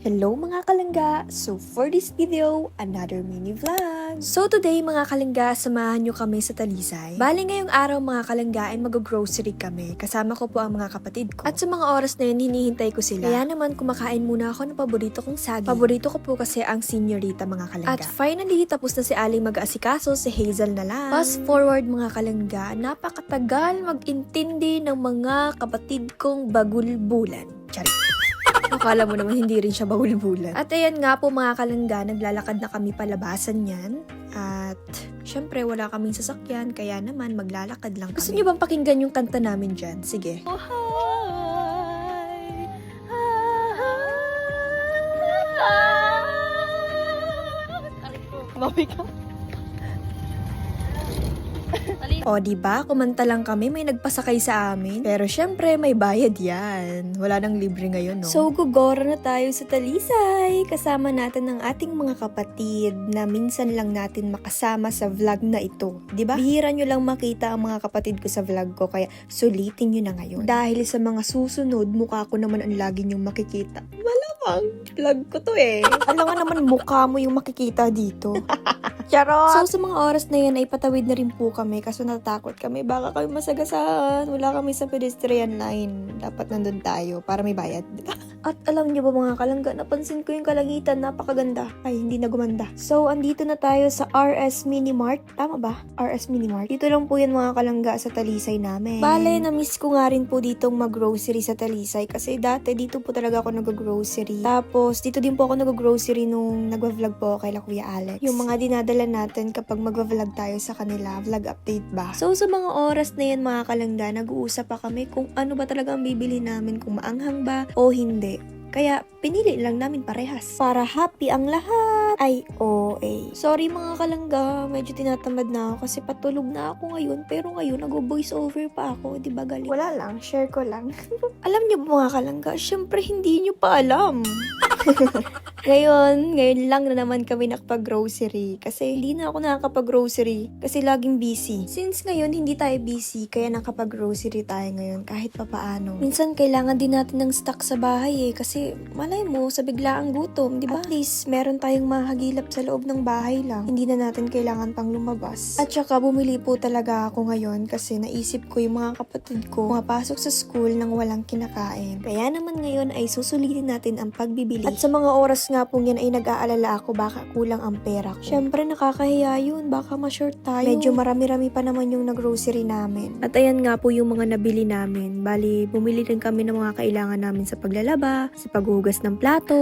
Hello mga kalangga! So for this video, another mini vlog! So today mga kalangga, samahan nyo kami sa Talisay. Bali ngayong araw mga kalangga ay mag-grocery kami. Kasama ko po ang mga kapatid ko. At sa mga oras na yun, hinihintay ko sila. Kaya naman kumakain muna ako ng paborito kong saging. Paborito ko po kasi ang senyorita mga kalangga. At finally, tapos na si Aling mag-aasikaso, si Hazel na lang. Fast forward mga kalangga, napakatagal mag-intindi ng mga kapatid kong bagulbulan. Charit! Akala mo naman hindi rin siya bahul-bulan. At ayan nga po mga kalangga, naglalakad na kami palabasan yan. At syempre wala kaming sasakyan, kaya naman maglalakad lang kami. Gusto niyo bang pakinggan yung kanta namin dyan? Sige. Oh, Mami ka. O, diba? Kumanta lang kami, may nagpasakay sa amin. Pero syempre, may bayad yan. Wala nang libre ngayon, no? So, gugora na tayo sa Talisay. Kasama natin ang ating mga kapatid na minsan lang natin makasama sa vlog na ito. Diba? Bihira nyo lang makita ang mga kapatid ko sa vlog ko, kaya sulitin nyo na ngayon. Dahil sa mga susunod, mukha ko naman ang lagi nyong makikita. Malamang, vlog ko to eh. Alam nga naman mukha mo yung makikita dito. Charot! So, sa mga oras na yan ay patawid na rin po kami kasi natatakot kami. Baka kami masagasaan. Wala kami sa pedestrian line. Dapat nandun tayo para may bayad. At alam niyo ba mga kalangga, napansin ko yung kalangitan, napakaganda. Ay, hindi na gumanda. So, andito na tayo sa RS Mini Mart. Tama ba? RS Mini Mart. Dito lang po yan mga kalangga sa Talisay namin. Bale, na-miss ko nga rin po ditong mag-grocery sa Talisay kasi dati dito po talaga ako nag-grocery. Tapos, dito din po ako nag-grocery nung nag-vlog po ako kay Kuya Alex. Yung mga dinadala natin kapag mag-vlog tayo sa kanila, vlog update ba? So, sa mga oras na yan mga kalangga, nag-uusap pa kami kung ano ba talaga ang bibili namin, kung maanghang ba o hindi. Kaya, pinili lang namin parehas. Para happy ang lahat. Ay, OA. Sorry mga kalangga, medyo tinatamad na ako kasi patulog na ako ngayon. Pero ngayon, nag-voice over pa ako. Di ba galing? Wala lang, share ko lang. Alam niyo ba mga kalangga, syempre hindi niyo pa alam. Ngayon lang na naman kami nakapag-grocery kasi hindi na ako nakakapag-grocery kasi laging busy. Since ngayon hindi tayo busy kaya nakapag-grocery tayo ngayon kahit papaano. Minsan kailangan din natin ng stock sa bahay kasi malay mo sa biglaang gutom, di ba? At least meron tayong mahagilap sa loob ng bahay lang. Hindi na natin kailangan pang lumabas. At saka bumili po talaga ako ngayon kasi naisip ko yung mga kapatid ko pumapasok sa school nang walang kinakain. Kaya naman ngayon ay susulitin natin ang pagbibili. At sa mga oras nga pong yan ay nag-aalala ako baka kulang ang pera ko. Syempre nakakahiya yun, baka ma-short tayo. Medyo marami-rami pa naman yung nag-grocery namin. At ayan nga po yung mga nabili namin. Bali, bumili rin kami ng mga kailangan namin sa paglalaba, sa paghugas ng plato,